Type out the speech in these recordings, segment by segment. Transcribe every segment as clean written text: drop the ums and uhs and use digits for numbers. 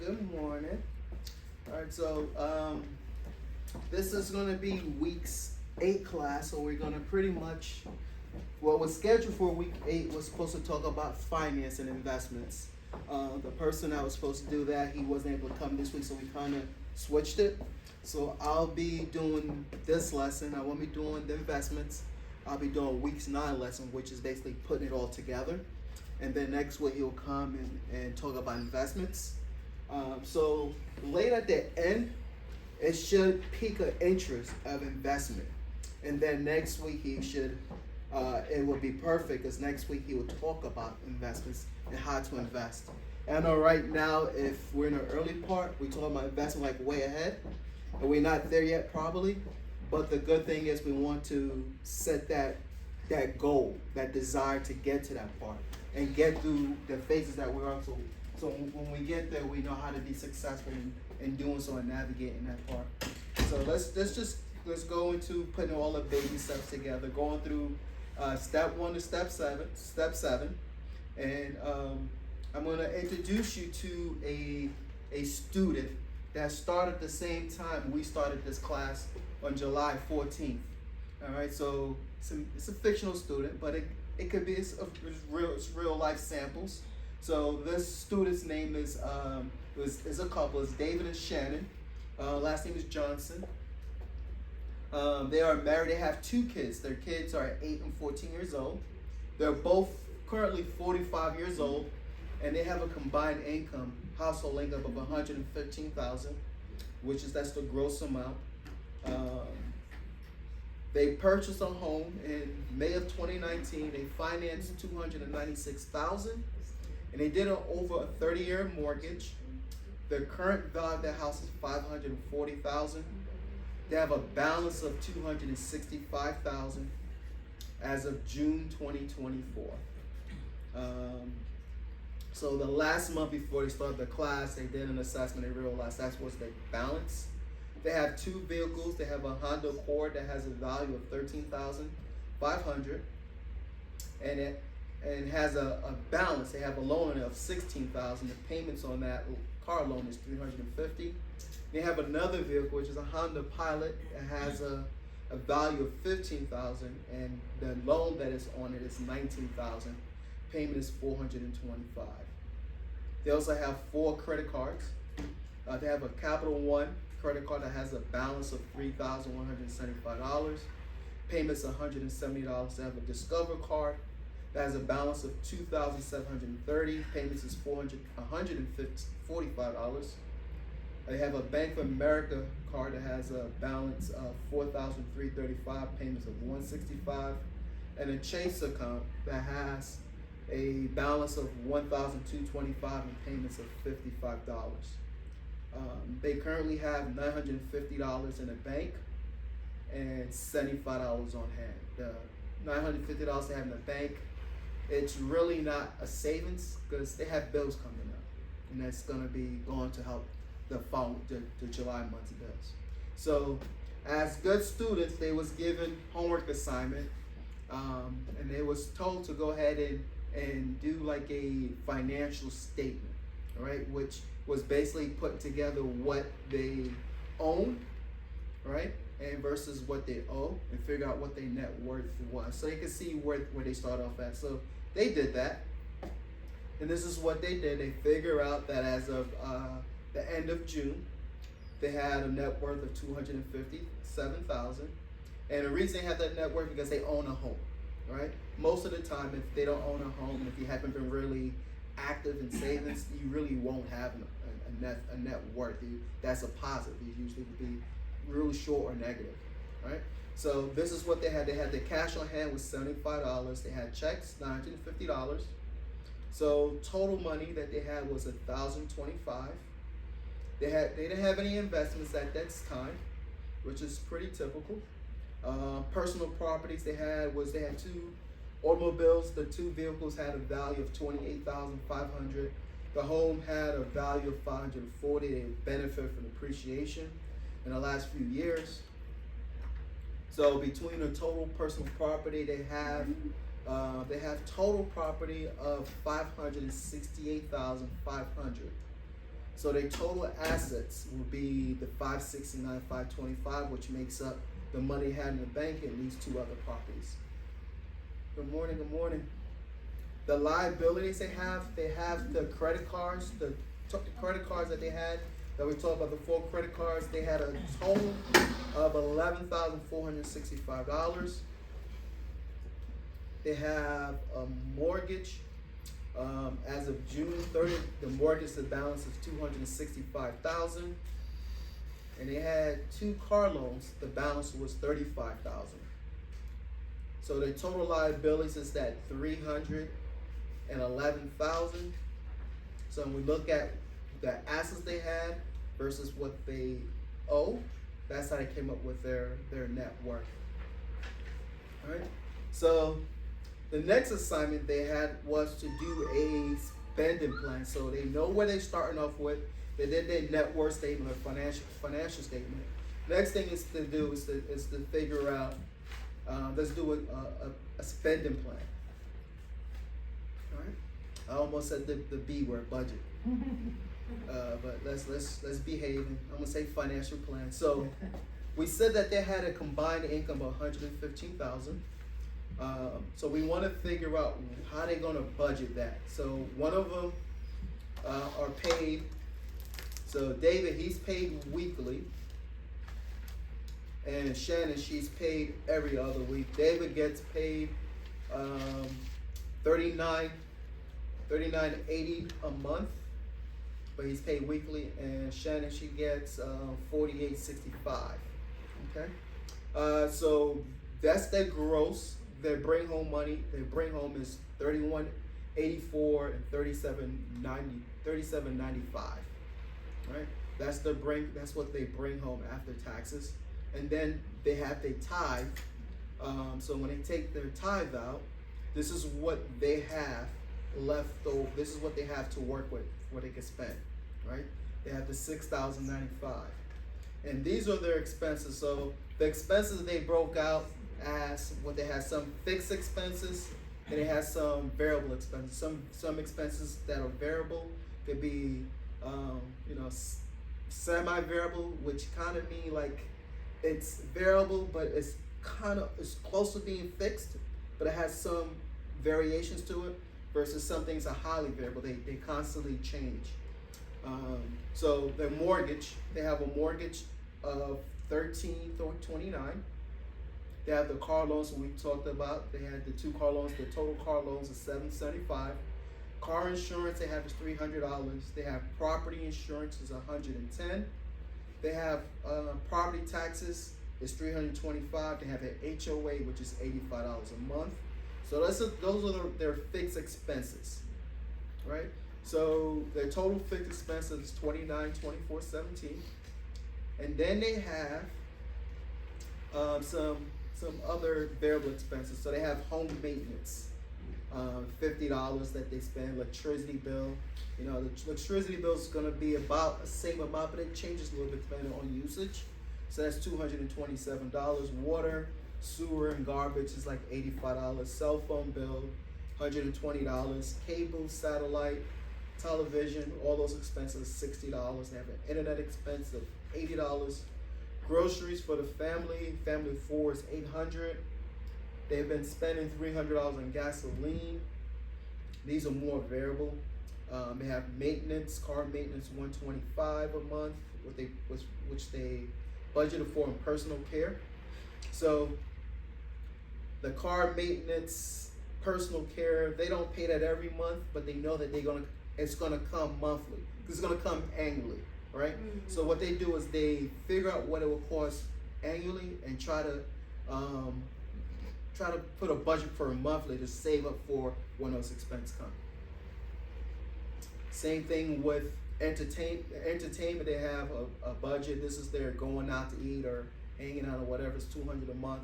Good morning. All right, so this is going to be week's 8 class, so we're going to pretty much, what was scheduled for week 8 was supposed to talk about finance and investments. The person that was supposed to do that, he wasn't able to come this week, so we kind of switched it. So I'll be doing this lesson. I won't be doing the investments. I'll be doing week's 9 lesson, which is basically putting it all together. And then next week he'll come and talk about investments. So late at the end, it should pique an interest of investment. And then next week he should, it will be perfect because next week he will talk about investments and how to invest. And I know right now, if we're in the early part, we're talking about investment like way ahead, and we're not there yet probably. But the good thing is we want to set that goal, that desire to get to that part and get through the phases that we're on. So when we get there, we know how to be successful in doing so and navigating that part. So let's go into putting all the baby steps together, going through step 1 to step 7, and I'm going to introduce you to a student that started the same time we started this class on July 14th. All right, so it's a fictional student, but it could be it's real life samples. So this student's name is a couple. It's David and Shannon. Last name is Johnson. They are married. They have 2 kids. Their kids are 8 and 14 years old. They're both currently 45 years old, and they have a combined household income of $115,000, that's the gross amount. They purchased a home in May of 2019. They financed $296,000, and they did it over a 30-year mortgage. The current value of their house is $540,000. They have a balance of $265,000 as of June 2024. So the last month before they started the class, they did an assessment. They realized that's what's their balance. They have 2 vehicles. They have a Honda Accord that has a value of $13,500, and it has a balance. They have a loan of $16,000. The payments on that car loan is $350. They have another vehicle, which is a Honda Pilot. It has a value of $15,000, and the loan that is on it is $19,000. Payment is $425. They also have 4 credit cards. They have a Capital One credit card that has a balance of $3,175. Payments $170. They have a Discover card that has a balance of $2,730. Payments is $145. They have a Bank of America card that has a balance of $4,335. Payments of $165, and a Chase account that has a balance of $1,225 and payments of $55. They currently have $950 in the bank and $75 on hand. The $950 they have in the bank, it's really not a savings because they have bills coming up, and that's going to be going to help the July month's bills. So as good students, they was given homework assignment, and they was told to go ahead and do like a financial statement, all right, which was basically putting together what they own, right, and versus what they owe, and figure out what their net worth was, so they could see where they start off at. So they did that, and this is what they did. They figure out that as of the end of June, they had a net worth of $257,000, and the reason they have that net worth because they own a home, right? Most of the time, if they don't own a home, and if you haven't been really active in savings, you really won't have a net worth. That's a positive. You usually would be really short or negative, right? So this is what they had. They had the cash on hand was $75. They had checks, $950. So total money that they had was $1,025. They didn't have any investments at that time, which is pretty typical. Personal properties they had 2 automobiles. The 2 vehicles had a value of $28,500. The home had a value of $540. They benefit from appreciation in the last few years. So between the total personal property, they have total property of $568,500. So their total assets will be the 569, 525, which makes up the money they had in the bank and these two other properties. Good morning, good morning. The liabilities they have the credit cards, the credit cards that they had, that we talked about, the 4 credit cards. They had a total of $11,465. They have a mortgage. As of June 30th, the mortgage balance is $265,000, and they had 2 car loans. The balance was $35,000. So the total liabilities is that $311,000. So when we look at the assets they had versus what they owe, that's how they came up with their net worth. All right. So the next assignment they had was to do a spending plan. So they know where they're starting off with. They did their net worth statement or financial statement. Next thing is to do is to figure out. Let's do a spending plan. All right. I almost said the B word, budget. But let's behave. I'm gonna say financial plan. So we said that they had a combined income of $115,000. So we want to figure out how they're gonna budget that. So one of them are paid. So David, he's paid weekly, and Shannon, she's paid every other week. David gets paid $39.80 a month, but he's paid weekly, and Shannon, she gets $48.65. Okay, so that's their gross. Their bring home money. Their bring home is $31.84 and $37.95. Right, that's what they bring home after taxes, and then they have their tithe. So when they take their tithe out, this is what they have left over. This is what they have to work with, what they can spend. Right, they have the $6,095, and these are their expenses. So the expenses they broke out as what they had: some fixed expenses, and they had some variable expenses. Some expenses that are variable could be semi-variable, which kind of mean like it's variable, but it's close to being fixed, but it has some variations to it. Versus some things are highly variable; they constantly change. So their mortgage, they have a mortgage of $1,329. They have the car loans that we talked about. They had the 2 car loans. The total car loans is $775. Car insurance they have is $300. They have property insurance is $110. They have property taxes is $325. They have an HOA, which is $85 a month. So those are their fixed expenses, right? So their total fixed expenses is $29,2417, and then they have some other variable expenses. So they have home maintenance, $50 that they spend. Electricity bill, the electricity bill is going to be about the same amount, but it changes a little bit depending on usage. So that's $227. Water, sewer, and garbage is like $85. Cell phone bill, $120. Cable, satellite, television, all those expenses, $60. They have an internet expense of $80. Groceries for the family of 4 is $800. They've been spending $300 on gasoline. These are more variable. They have maintenance, car maintenance, $125 a month, which they budgeted for in personal care. So the car maintenance, personal care, they don't pay that every month, but they know that it's gonna come monthly. It's gonna come annually, right? Mm-hmm. So what they do is they figure out what it will cost annually and try to put a budget for a monthly to save up for when those expenses come. Same thing with entertainment. They have a budget. This is their going out to eat or hanging out or whatever. It's $200 a month.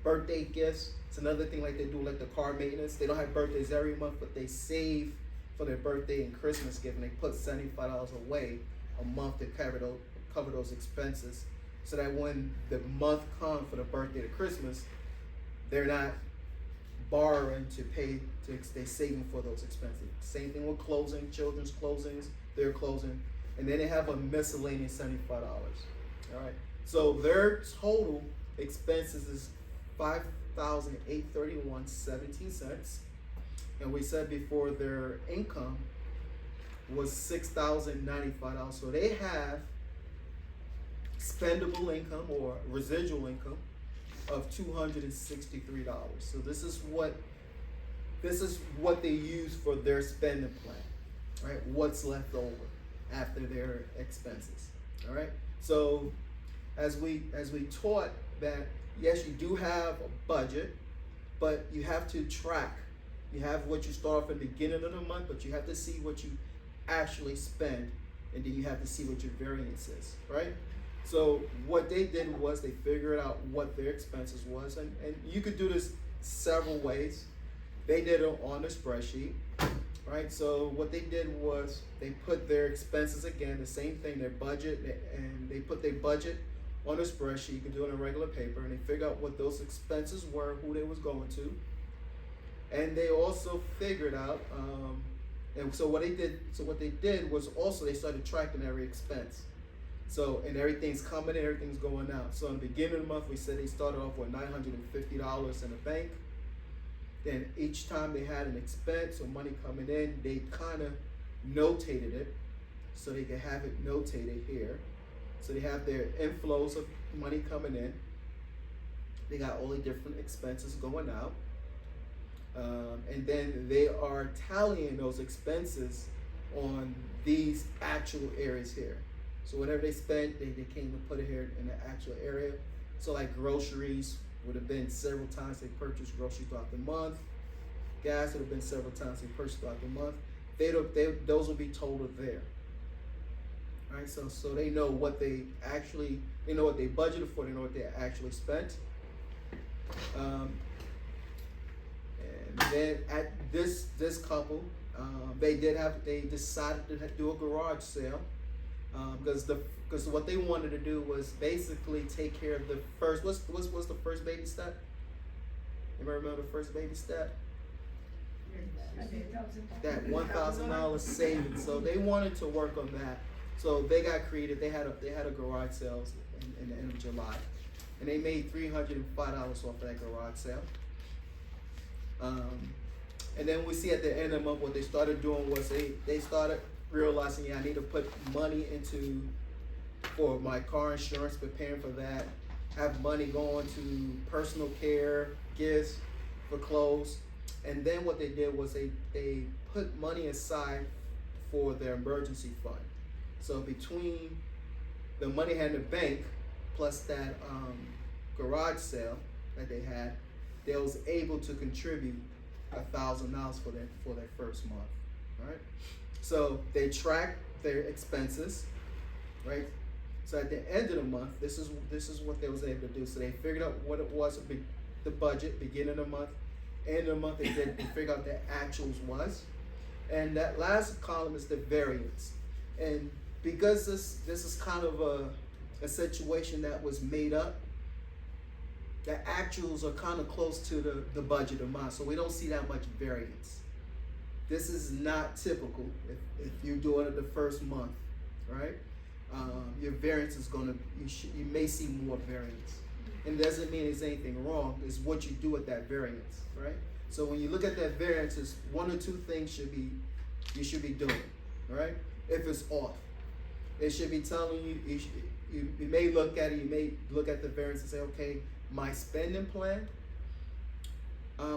Birthday gifts. It's another thing like they do like the car maintenance. They don't have birthdays every month, but they save for their birthday and Christmas gift, and they put $75 away a month to cover those expenses, so that when the month comes for the birthday to Christmas, they're not borrowing to pay. They're saving for those expenses. Same thing with clothing, children's clothings, their clothing. and then they have a miscellaneous $75. All right. So their total expenses is $5,831.17, and we said before their income was $6,095. So they have spendable income or residual income of $263. So this is what they use for their spending plan, right? What's left over after their expenses. All right. So as we taught that, yes, you do have a budget, but you have to track. You have what you start off in the beginning of the month, but you have to see what you actually spend, and then you have to see what your variance is, right? So what they did was they figured out what their expenses was, and you could do this several ways. They did it on a spreadsheet, right? So what they did was they put their expenses, again, the same thing, their budget, and they put their budget on a spreadsheet. You can do it on a regular paper, and they figure out what those expenses were, who they was going to, and they also figured out. And so what they did was also they started tracking every expense. So, and everything's coming in, everything's going out. So in the beginning of the month, we said they started off with $950 in the bank. Then each time they had an expense or money coming in, they kind of notated it so they could have it notated here. So they have their inflows of money coming in. They got all the different expenses going out. And then they are tallying those expenses on these actual areas here. So whatever they spent, they came and put it here in the actual area. So like groceries would have been several times they purchased groceries throughout the month. Gas would have been several times they purchased throughout the month. Those will be totaled there. All right, so they know what they know what they budgeted for, they know what they actually spent. And then at this couple, they decided to do a garage sale. Because what they wanted to do was basically take care of the first. What's the first baby step? Anybody remember the first baby step? That $1,000 savings. So they wanted to work on that. So they got creative. They had a garage sale in the end of July, and they made $305 off of that garage sale. And then we see at the end of the month what they started doing was they started realizing, yeah, I need to put money for my car insurance, preparing for that, have money going to personal care, gifts, for clothes. And then what they did was they put money aside for their emergency fund. So between the money they had in the bank plus that garage sale that they had, they was able to contribute $1,000 for their first month, right? So they tracked their expenses, right? So at the end of the month, this is what they was able to do. So they figured out what it was, the budget, beginning of the month, end of the month, they figured out the actuals was. And that last column is the variance. And because this is kind of a situation that was made up, the actuals are kind of close to the budget amount. So we don't see that much variance. This is not typical if you're doing it the first month, right? Your variance is you may see more variance. And it doesn't mean there's anything wrong, it's what you do with that variance, right? So when you look at that variance, it's one or two things you should be doing, right? If it's off, it should be telling you, you may look at it, you may look at the variance and say, okay, my spending plan,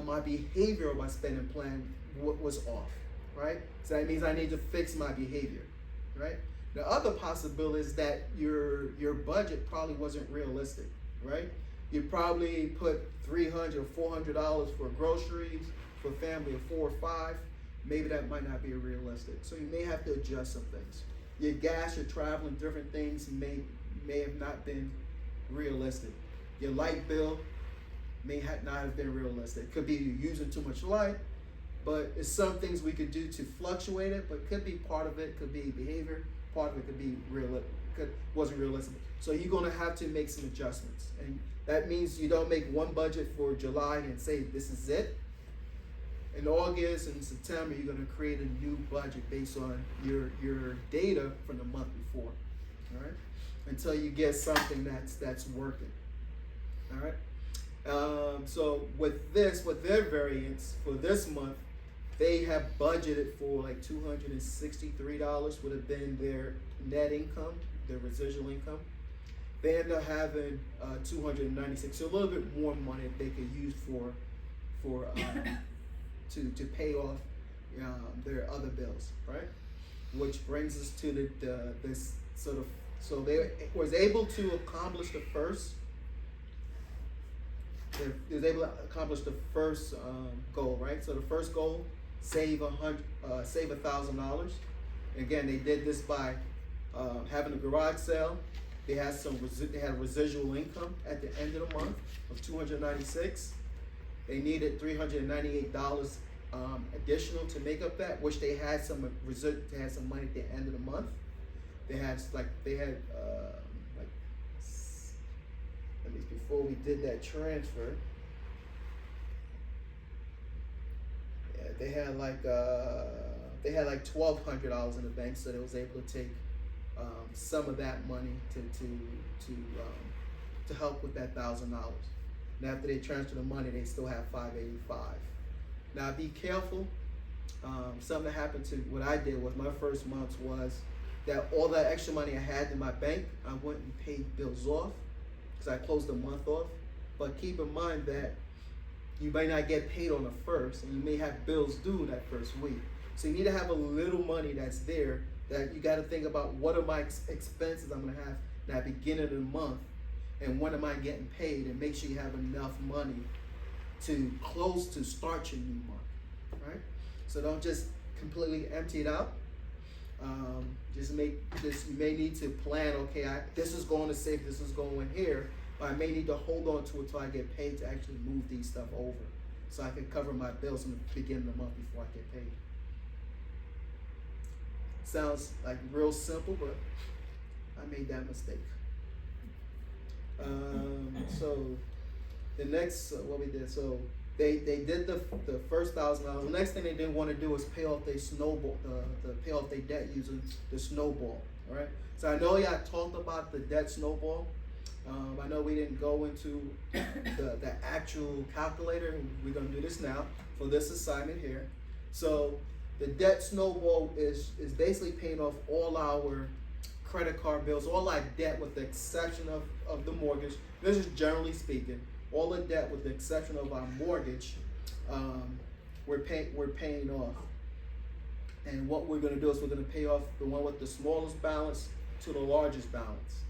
my behavior of my spending plan was off, right? So that means I need to fix my behavior, right? The other possibility is that your budget probably wasn't realistic, right? You probably put $300 or $400 for groceries for a family of 4 or 5. Maybe that might not be realistic. So you may have to adjust some things. Your gas, your traveling, different things may have not been realistic. Your light bill may not have been realistic. It could be you're using too much light, but it's some things we could do to fluctuate it, but it could be part of it, could be behavior, part of it could be wasn't realistic. So you're gonna have to make some adjustments. And that means you don't make one budget for July and say this is it. In August and September, you're going to create a new budget based on your data from the month before. All right, until you get something that's working. All right. So with their variance for this month, they have budgeted for like $263 would have been their net income, their residual income. They end up having 296, so a little bit more money that they could use for to pay off their other bills, right? Which brings us to this sort of, so they was able to accomplish the first. They was able to accomplish the first goal, right? So the first goal, save $1,000. Again, they did this by having a garage sale. They had they had residual income at the end of the month of $296. They needed $398 additional to make up that, which they had some money at the end of the month. They had at least before we did that transfer, yeah, they had like $1,200 in the bank, so they was able to take some of that money to help with that $1,000. And after they transfer the money, they still have $585. Now be careful. Something that happened to what I did was my first month was that all that extra money I had in my bank, I went and paid bills off because I closed the month off. But keep in mind that you may not get paid on the first, and you may have bills due that first week. So you need to have a little money that's there that you got to think about, what are my expenses I'm going to have at the beginning of the month, and when am I getting paid, and make sure you have enough money to start your new month, right? So don't just completely empty it out. You may need to plan, okay, this is going to save, this is going here, but I may need to hold on to it until I get paid to actually move these stuff over so I can cover my bills in the beginning of the month before I get paid. Sounds like real simple, but I made that mistake. So the next, what we did, so they did the first $1,000. The next thing they didn't want to do was pay off their snowball, pay off their debt using the snowball. All right. So I know y'all talked about the debt snowball. I know we didn't go into the actual calculator. We're gonna do this now for this assignment here. So the debt snowball is basically paying off all our credit card bills, all our debt with the exception of the mortgage. This is generally speaking. All the debt with the exception of our mortgage, we're paying off. And what we're going to do is we're going to pay off the one with the smallest balance to the largest balance,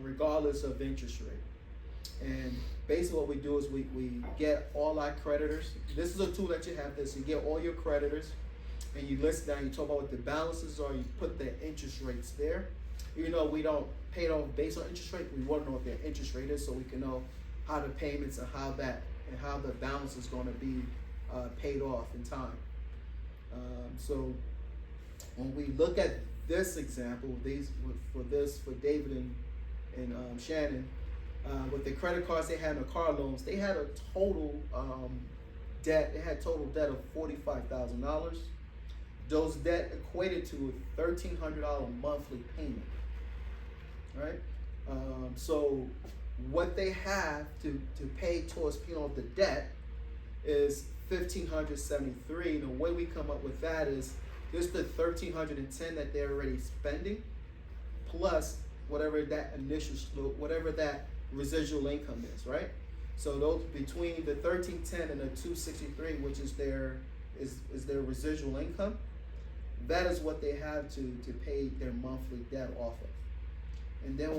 regardless of interest rate. And basically what we do is we get all our creditors. This is a tool that you have this. You get all your creditors and you list down, you talk about what the balances are, you put the interest rates there. Even though we don't pay it off based on interest rate, we want to know what their interest rate is so we can know how the payments and how the balance is going to be paid off in time. So when we look at this example, for David and Shannon, with the credit cards they had and the car loans, they had a total debt. They had total debt of $45,000. Those debt equated to a $1,300 monthly payment. Right? So what they have to pay towards paying off the debt is $1,573. The way we come up with that is just the $1,310 that they're already spending, plus whatever that whatever that residual income is, right? So those between the $1,310 and the $263, which is their residual income, that is what they have to pay their monthly debt off of. And then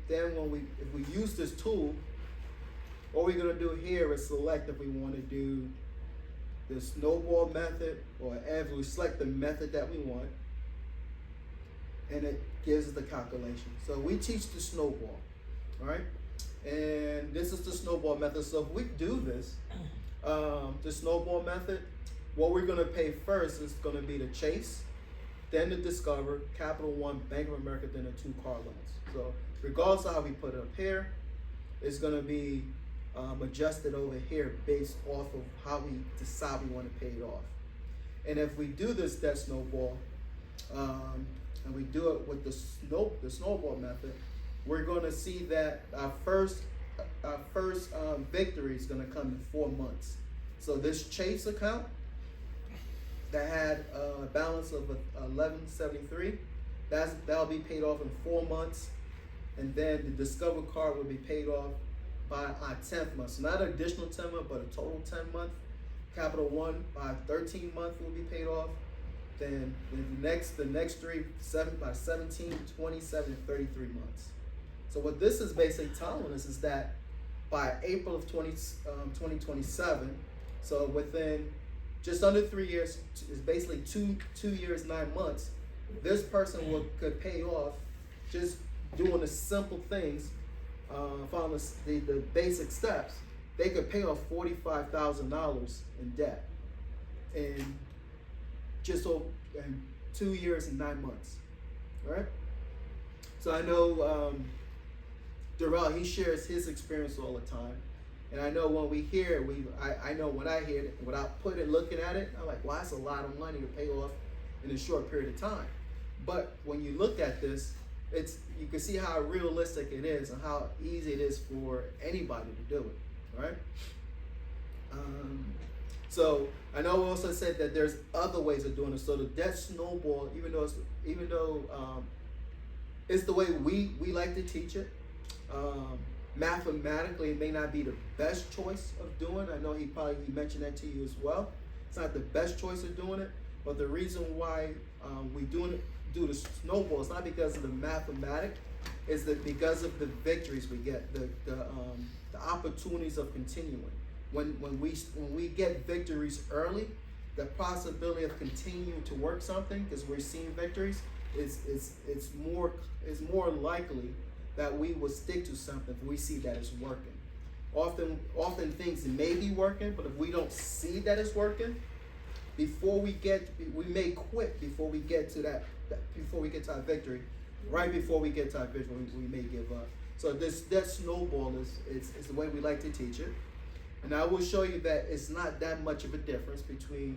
if we use this tool, what we're gonna do here is select if we want to do the snowball method, or if we select the method that we want, and it gives us the calculation. So we teach the snowball, all right? And this is the snowball method. So if we do this, the snowball method, what we're gonna pay first is gonna be the Chase, then the Discover, Capital One, Bank of America, then the 2 car loans. So regardless of how we put it up here, it's gonna be adjusted over here based off of how we decide we want to pay it off. And if we do this debt snowball, and we do it with the snowball method, we're going to see that our first victory is going to come in 4 months. So this Chase account that had a balance of $11.73, that'll be paid off in 4 months, and then the Discover card will be paid off by our 10th month. So not an additional 10 month, but a total 10 month. Capital One by 13 month will be paid off. Then the next three, by 17, 27, 33 months. So what this is basically telling us is that by April of 2027, so within just under 3 years, is basically two years, 9 months, this person could pay off, just doing the simple things, following the basic steps. They could pay off $45,000 in debt in just over 2 years and 9 months, right? So I know Darrell, he shares his experience all the time, and I know when we hear it, I know when I hear it, without looking at it, I'm like, well, that's a lot of money to pay off in a short period of time. But when you look at this, you can see how realistic it is and how easy it is for anybody to do it, right? So I know we also said that there's other ways of doing it. So the debt snowball, even though it's the way we like to teach it, mathematically it may not be the best choice of doing. I know he mentioned that to you as well. It's not the best choice of doing it, but the reason why we do the snowball is not because of the mathematics, is that because of the victories we get, the opportunities of continuing. When we get victories early, the possibility of continuing to work something, because we're seeing victories, is more likely that we will stick to something if we see that it's working. Often things may be working, but if we don't see that it's working, we may quit before we get to our victory. Right before we get to our victory, we may give up. So that snowball is the way we like to teach it. And I will show you that it's not that much of a difference between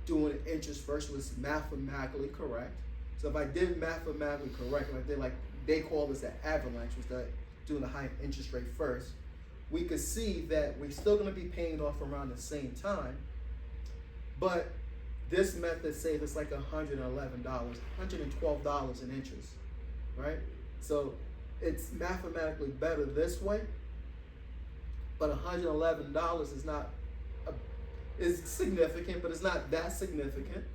doing interest first was mathematically correct. So if I did mathematically correct, and I did like they call this an avalanche, was that doing the high interest rate first, we could see that we're still going to be paying off around the same time. But this method saves us like $111, $112 in interest, right? So it's mathematically better this way. But $111 is significant, but it's not that significant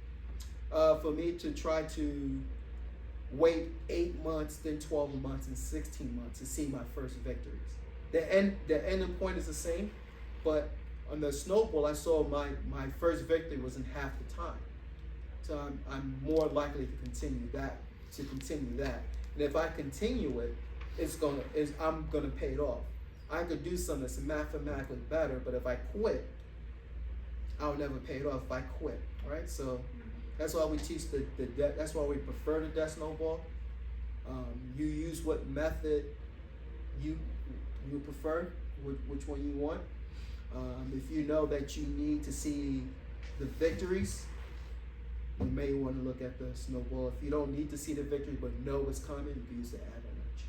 for me to try to wait 8 months, then 12 months, and 16 months to see my first victories. The ending point is the same, but on the snowball, I saw my first victory was in half the time. So I'm more likely to continue that. And if I continue it, I'm gonna pay it off. I could do something that's mathematically better, but if I quit, I'll never pay it off if I quit, right? So that's why we teach the debt. That's why we prefer the debt snowball. You use what method you prefer, which one you want. If you know that you need to see the victories, you may want to look at the snowball. If you don't need to see the victory but know it's coming, you can use the avalanche.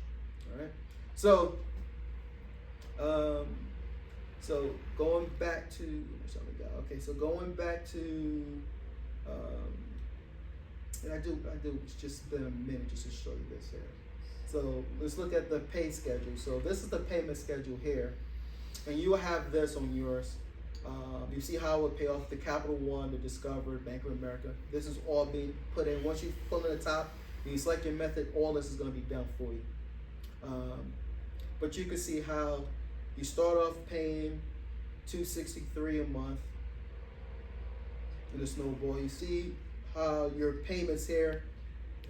All right. So going back to and I do. It's just been a minute just to show you this here. So let's look at the pay schedule. So this is the payment schedule here, and you will have this on yours. You see how it would pay off the Capital One, the Discover, Bank of America. This is all being put in. Once you pull in the top, and you select your method, all this is going to be done for you. But you can see how you start off paying $263 a month in the snowball. You see how your payments here,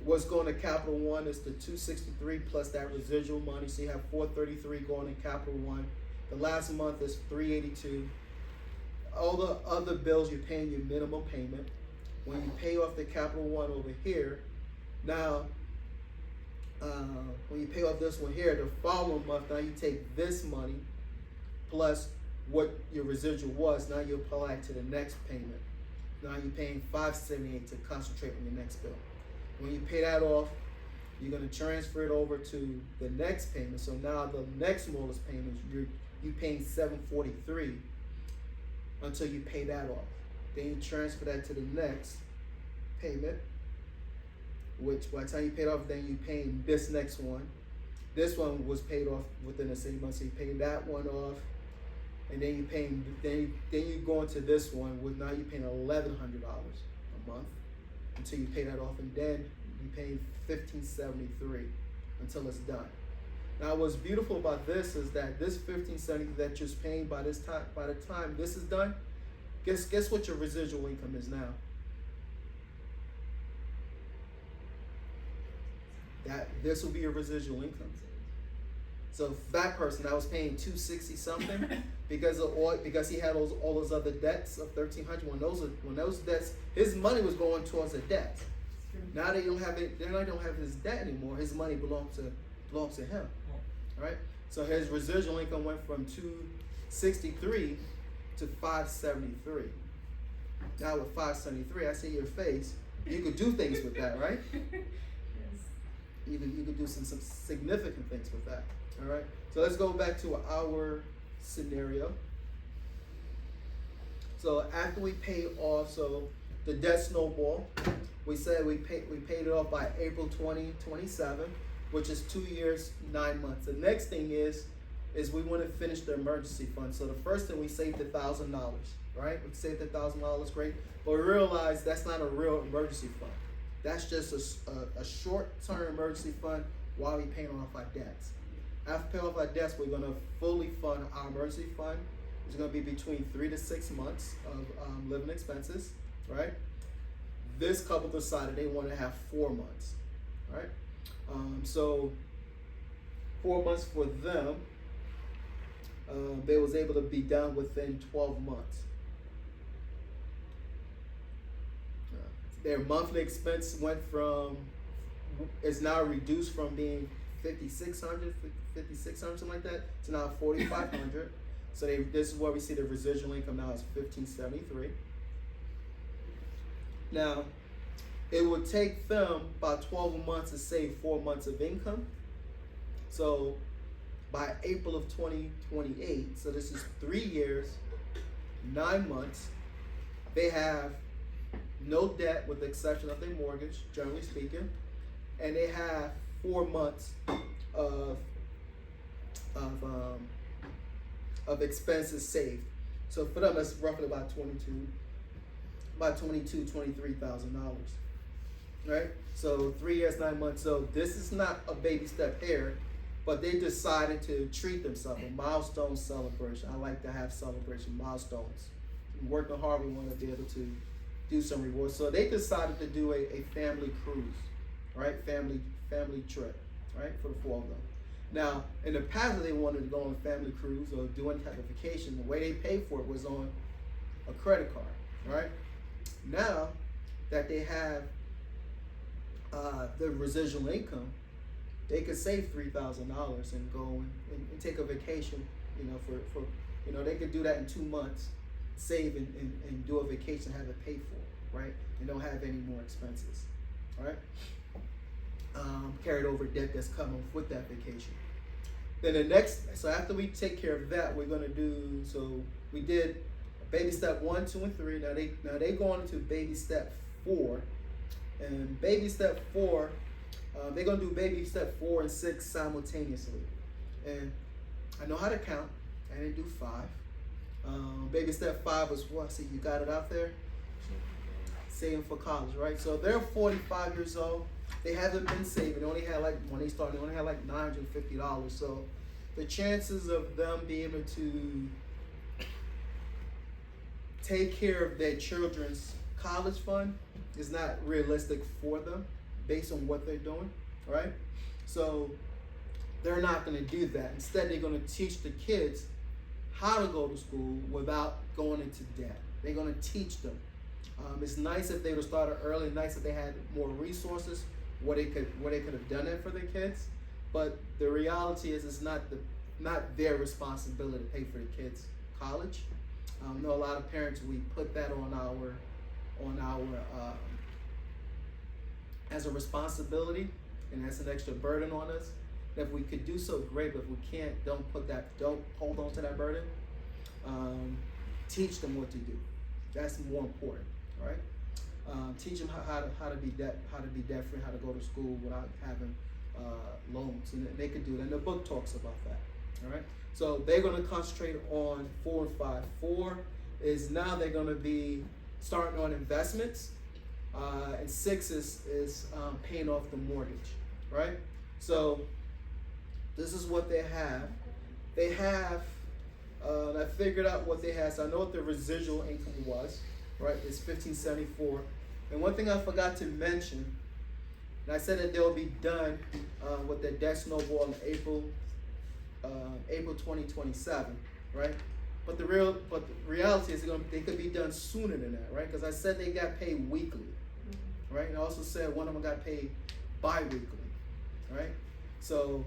what's going to Capital One is the $263 plus that residual money. So you have $433 going in Capital One. The last month is $382. All the other bills, you're paying your minimum payment. When you pay off the Capital One over here, now when you pay off this one here, the following month, now you take this money, plus what your residual was. Now you apply it to the next payment. Now you're paying $578 to concentrate on your next bill. When you pay that off, you're going to transfer it over to the next payment. So now the next smallest payment, you're paying $743 until you pay that off. Then you transfer that to the next payment, which by the time you pay it off, then you're paying this next one. This one was paid off within the same month, so you pay that one off, and then then you go into this one with, now you're paying $1,100 a month until you pay that off, and then you pay $1,573 until it's done. Now, what's beautiful about this is that this $1,573 that you're paying by the time this is done, guess what your residual income is now? This will be your residual income. So that person that was paying $260 something because he had all those other debts of $1,300. When those debts, his money was going towards a debt. Now they don't have it. They don't have his debt anymore. His money belongs to him. All right. So his residual income went from $263 to $573. Now with $573, I see your face. You could do things with that, right? You could do some significant things with that. All right. So let's go back to our scenario. So after we pay off, so the debt snowball, we said we paid it off by April 2027, which is 2 years, 9 months. The next thing is we want to finish the emergency fund. So the first thing, we saved $1,000, right? We saved $1,000, great. But we realized that's not a real emergency fund. That's just a short-term emergency fund while we're paying off our debts. After paying off our debts, we're going to fully fund our emergency fund. It's going to be between 3 to 6 months of living expenses, right? This couple decided they want to have 4 months, right? So 4 months for them, they was able to be done within 12 months. Their monthly expense is now reduced from being $5,600, something like that, to now $4,500. So this is where we see the residual income now is $1,573. Now, it would take them about 12 months to save 4 months of income. So by April of 2028, so this is 3 years, 9 months, they have no debt with the exception of their mortgage, generally speaking, and they have 4 months of expenses saved. So for them, that's roughly about $23,000, right? So 3 years, 9 months. So this is not a baby step here, but they decided to treat themselves a milestone celebration. I like to have celebration milestones. Working hard, we want to be able to do some rewards. So they decided to do a family cruise, right? Family trip, right? For the 4 of them. Now, in the past, they wanted to go on a family cruise or do any type of vacation. The way they paid for it was on a credit card, right? Now that they have the residual income, they could save $3,000 and go and take a vacation. For they could do that in 2 months, save and do a vacation, have it paid for, right? And don't have any more expenses, all right? Carried over debt that's coming with that vacation. Then so after we take care of that, we're gonna do, so we did baby step 1, 2, and 3. Now they go on to baby step 4, and baby step 4, they're gonna do baby step 4 and 6 simultaneously. And I know how to count. I didn't do 5. Baby step 5 was what? See, you got it out there. Saving for college, right? So they're 45 years old. They haven't been saving. They only had when they started, they only had like $950. So the chances of them being able to take care of their children's college fund is not realistic for them based on what they're doing, right? So they're not going to do that. Instead, they're going to teach the kids how to go to school without going into debt. They're going to teach them. It's nice if they would start early. Nice if they had more resources where they could have done it for their kids. But the reality is, it's not not their responsibility to pay for the kids' college. I know a lot of parents, we put that on our as a responsibility, and that's an extra burden on us. And if we could do so, great. But if we can't, don't hold on to that burden. Teach them what to do. That's more important, right? Teach them how to be debt free, how to go to school without having loans, and they could do it. And the book talks about that. All right. So they're going to concentrate on 4 and 5. 4 is now they're going to be starting on investments, and 6 is paying off the mortgage. Right. So this is what they have. They have. I figured out what they had. So I know what the residual income was. Right. It's $1,574. And one thing I forgot to mention, and I said that they'll be done with their debt snowball in April 2027, right? But the reality is they could be done sooner than that, right? Because I said they got paid weekly, right? And I also said one of them got paid bi-weekly, right? So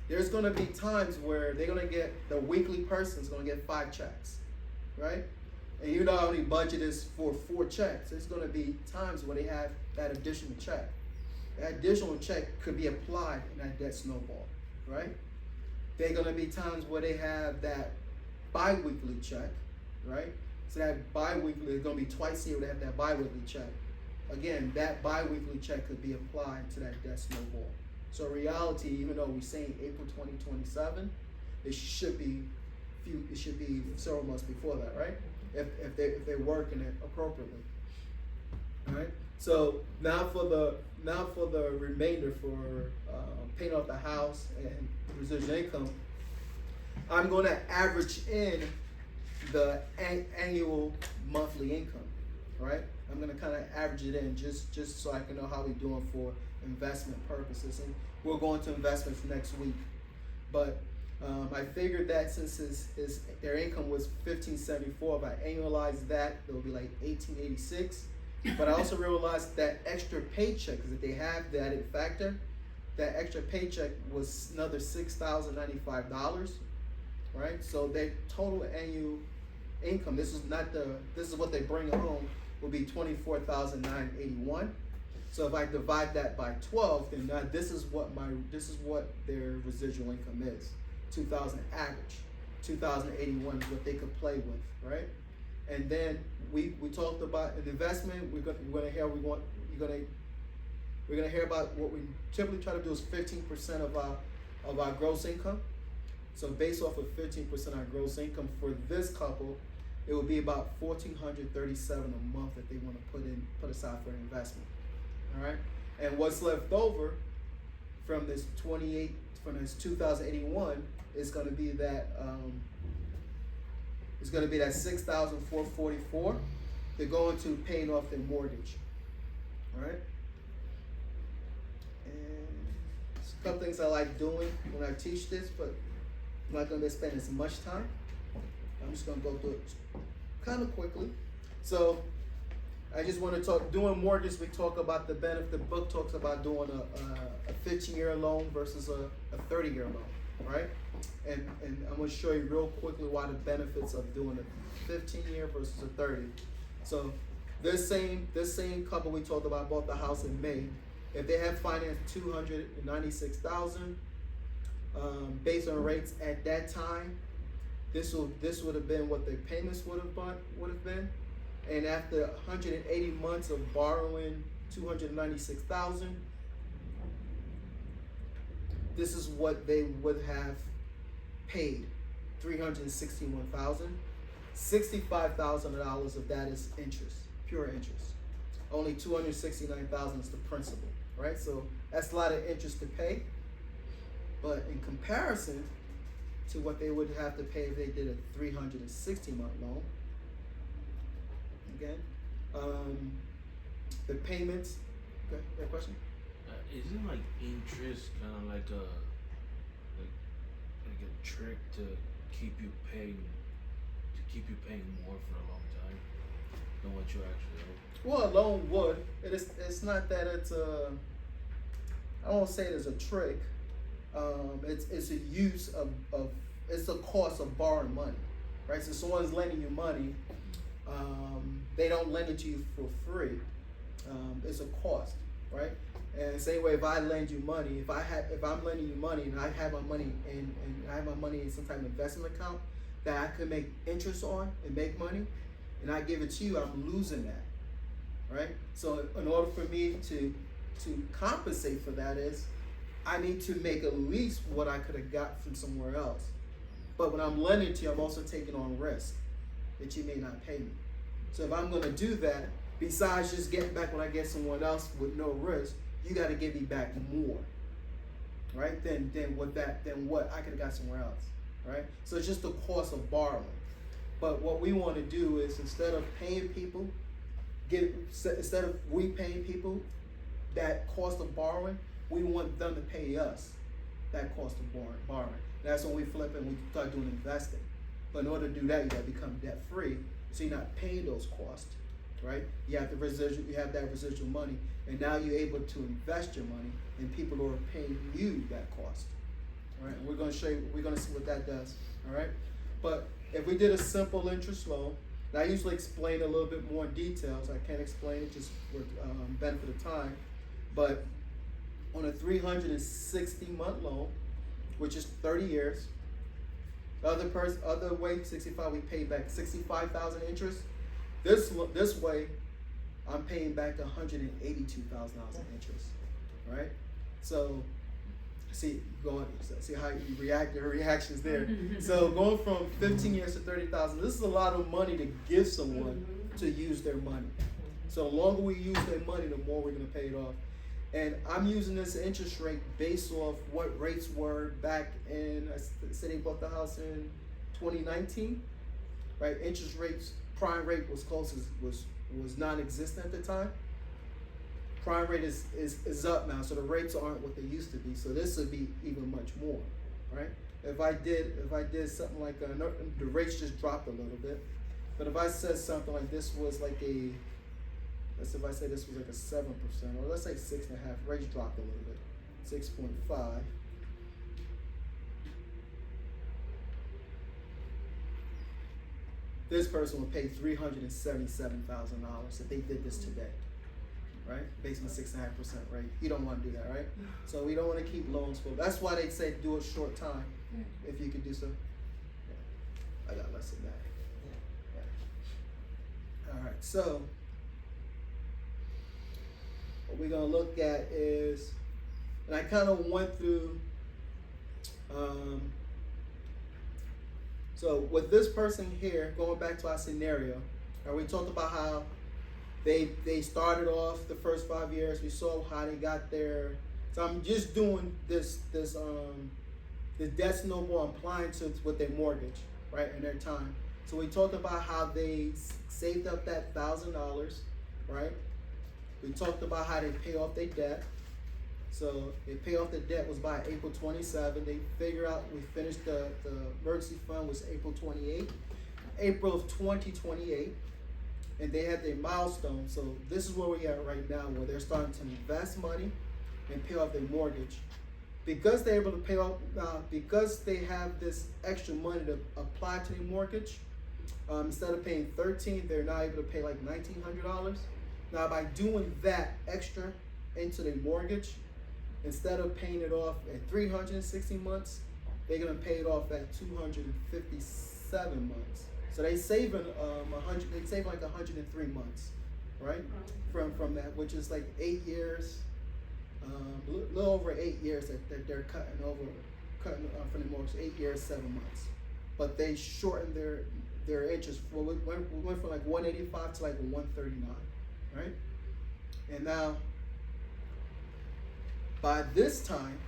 there's going to be times where they're going to get, the weekly person's going to get 5 checks, right? And you know how many budget is for 4 checks. There's going to be times where they have that additional check. That additional check could be applied in that debt snowball, right? There are going to be times where they have that bi-weekly check, right? So that bi-weekly is going to be twice a year. They have that bi-weekly check. Again, that bi-weekly check could be applied to that debt snowball. So reality, even though we're saying April 2027, it should be several months before that, right? If they're working it appropriately. All right. So now for the remainder for paying off the house and residual income, I'm going to average in the annual monthly income. Right. I'm going to kind of average it in just so I can know how we're doing for investment purposes, and we'll go into investments next week. But I figured that since their income was $1,574, if I annualize that, it will be like $1,886. But I also realized that extra paycheck, because if they have the added factor, that extra paycheck was another $6,095, right? So their total annual income, this is what they bring home, will be $24,981. So if I divide that by 12, then now this is what their residual income is. 2,000 average. 2,081 is what they could play with, right? And then we talked about an investment. We're gonna hear about what we typically try to do is 15% of our gross income. So based off of 15% of our gross income for this couple, it would be about $1,437 a month that they want to put aside for an investment. All right, and what's left over from this 2,081 is going to be that $6,444. They're going to paying off their mortgage. All right, and a couple things I like doing when I teach this, but I'm not going to spend as much time. I'm just going to go through it kind of quickly. So I just want to talk, doing mortgage, we talk about the benefit. The book talks about doing a 15-year loan versus a 30-year loan, right? And I'm going to show you real quickly why the benefits of doing a 15-year versus a 30. So this same couple we talked about bought the house in May. If they had financed $296,000, based on rates at that time, this would have been what their payments would have been. And after 180 months of borrowing $296,000, this is what they would have paid: $361,000. $65,000 of that is interest, pure interest. Only $269,000 is the principal, right? So that's a lot of interest to pay. But in comparison to what they would have to pay if they did a 360-month loan, again, the payments. Okay, you have a question? Isn't like interest kind of like a trick to keep you paying more for a long time than what you actually owe? Well, a loan would. It's not that it's a. I won't say it is a trick. it's a use of it's a cost of borrowing money, right? So someone's lending you money, they don't lend it to you for free. It's a cost, right? And same way, if I lend you money, if I'm lending you money and I have my money in some type of investment account that I could make interest on and make money, and I give it to you, I'm losing that, right? So in order for me to compensate for that is I need to make at least what I could have got from somewhere else. But when I'm lending to you, I'm also taking on risk that you may not pay me. So if I'm gonna do that, besides just getting back when I get someone else with no risk, you got to give me back more, right? Than what I could have got somewhere else, right? So it's just the cost of borrowing. But what we want to do is instead of paying people, instead of we paying people that cost of borrowing, we want them to pay us that cost of borrowing. That's when we flip and we start doing investing. But in order to do that, you got to become debt free, so you're not paying those costs, right? You have that residual money, and now you're able to invest your money in people who are paying you that cost. All right, and we're going to see what that does. All right, but if we did a simple interest loan, and I usually explain a little bit more details. I can't explain it just for benefit of time, but on a 360-month loan, which is 30 years. Other way, 65, we pay back 65,000 interest. This way, I'm paying back $182,000 in interest, right? So, see how you react. Your reactions there. So going from 15 years to 30,000, this is a lot of money to give someone to use their money. So the longer we use their money, the more we're gonna pay it off. And I'm using this interest rate based off what rates were back in, I said they bought the house in 2019, right? Interest rates, prime rate was was non-existent at the time. Prime rate is up now, so the rates aren't what they used to be. So this would be even much more, right? If I did something like the rates just dropped a little bit, but if I said something like this was like if I say this was like a 7%, or let's say 6.5, rates dropped a little bit, 6.5. This person would pay $377,000 if they did this today, right? Based on 6.5% rate. You don't want to do that, right? So we don't want to keep loans full. That's why they say do a short time, if you could do so. Yeah. I got less than that. Yeah. All right, so what we're gonna look at is, and I kind of went through, so with this person here, going back to our scenario, we talked about how they started off the first 5 years. We saw how they got there. So I'm just doing this debt snowball I'm applying to with their mortgage, right, in their time. So we talked about how they saved up that $1,000, right? We talked about how they pay off their debt. So they pay off the debt was by April 27. They figure out we finished the emergency fund was April 28. April of 2028. And they had their milestone. So this is where we are right now, where they're starting to invest money and pay off their mortgage. Because they're able to pay off, because they have this extra money to apply to their mortgage, instead of paying $1,300, they're now able to pay like $1,900. Now, by doing that extra into their mortgage, instead of paying it off at 360 months, they're gonna pay it off at 257 months. So they saving they save like 103 months, right? From that, which is like 8 years, a little over 8 years that they're cutting from the mortgage, 8 years, 7 months. But they shortened their interest. We went from like 185 to like 139. Right? And now, by this time,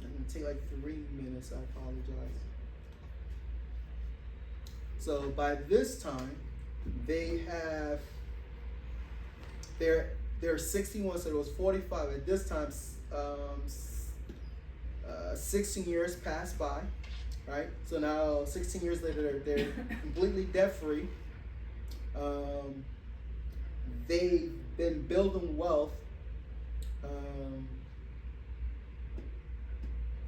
I'm going to take like 3 minutes, I apologize. So by this time, they're 61, so it was 45. At this time, 16 years passed by, right? So now, 16 years later, they're completely debt-free. They've been building wealth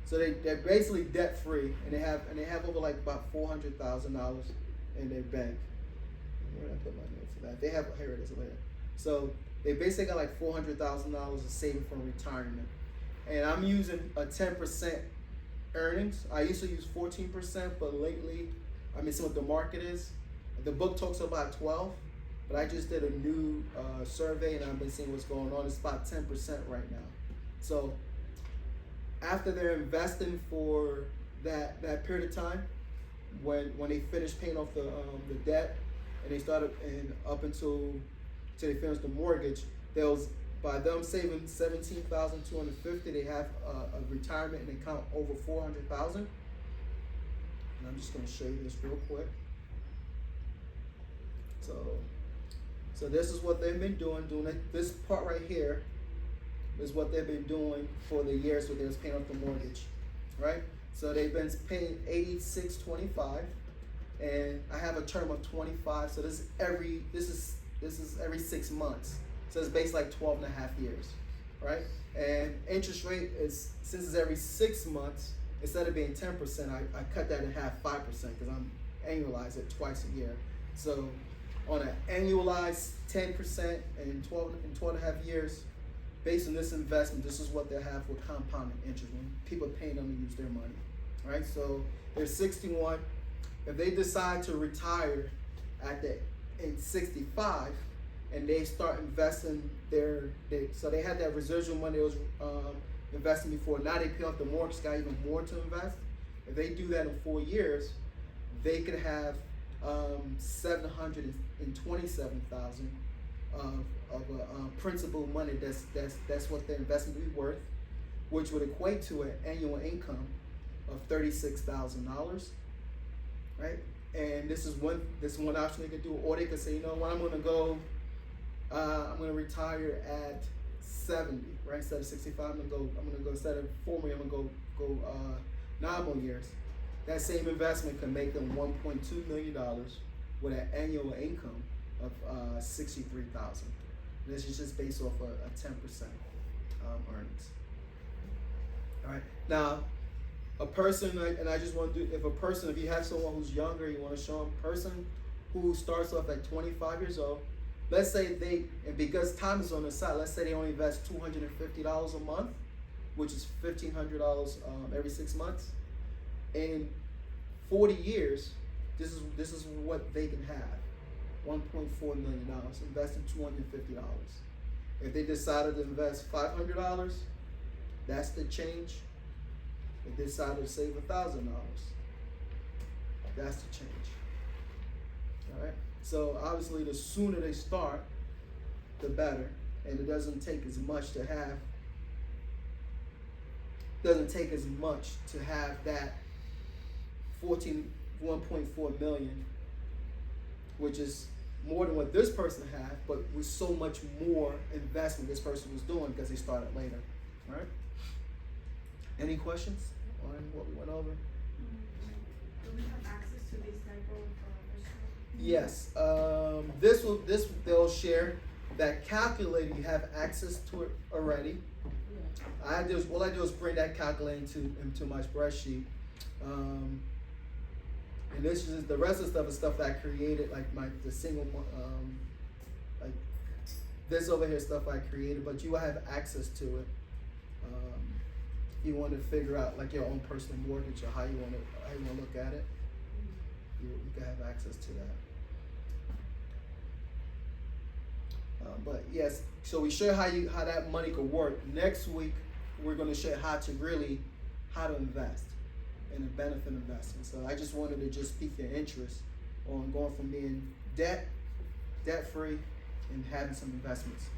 So they're basically debt free, and they have over like about $400,000 in their bank. Where did I put my note for that? They have, here it is later. So they basically got like $400,000 of saving for retirement, and I'm using a 10% earnings. I used to use 14%, but lately, I mean, see what the market is. The book talks about 12, but I just did a new survey, and I've been seeing what's going on. It's about 10% right now. So after they're investing for that period of time, when they finish paying off the debt, and they started and up until they finish the mortgage, by them saving $17,250, they have a retirement account over $400,000. And I'm just going to show you this real quick. So this is what they've been doing. This part right here is what they've been doing for the years where they was paying off the mortgage, right? So they've been paying $86.25, and I have a term of 25. So this is every 6 months. So it's based like 12 and a half years, right? And interest rate is, since it's every 6 months, instead of being 10%, I cut that in half, 5%, because I'm annualize it twice a year. So on an annualized 10% in 12 and a half years, based on this investment, this is what they have with compounding interest when people are paying them to use their money, right? So they're 61. If they decide to retire in 65, and they start investing so they had that residual money they was investing before. Now they pay off the mortgage, got even more to invest. If they do that in 4 years, they could have $727,000 of principal money. That's what the investment will be worth, which would equate to an annual income of $36,000, right? And this is one option they could do, or they could say, you know what, I'm gonna retire at 70, right? Instead of 65, I'm gonna go instead of 40, I'm gonna go 9 more years. That same investment can make them $1.2 million with an annual income of $63,000. This is just based off a 10% earnings. All right. Now, a person, and I just want to do, if you have someone who's younger, you want to show them a person who starts off at 25 years old. Let's say and because time is on the side, let's say they only invest $250 a month, which is $1,500 every 6 months. In 40 years, this is what they can have: $1.4 million investing $250. If they decided to invest $500, that's the change. If they decided to save $1,000, that's the change. All right. So obviously, the sooner they start, the better, and it doesn't take as much to have. That 1.4 million, which is more than what this person had, but with so much more investment this person was doing because they started later. All right. Any questions on what we went over? Do we have access to this type of Yes. They'll share that calculator. You have access to it already. All I do is bring that calculator into my spreadsheet. And this is the rest of the stuff is stuff that I created, like the single like this over here stuff I created, but you will have access to it. If you want to figure out like your own personal mortgage or how you want to look at it, you can have access to that. But yes, so we show how that money could work. Next week we're going to show you how to invest in a benefit investment. So I just wanted to just pique your interest on going from being debt free and having some investments.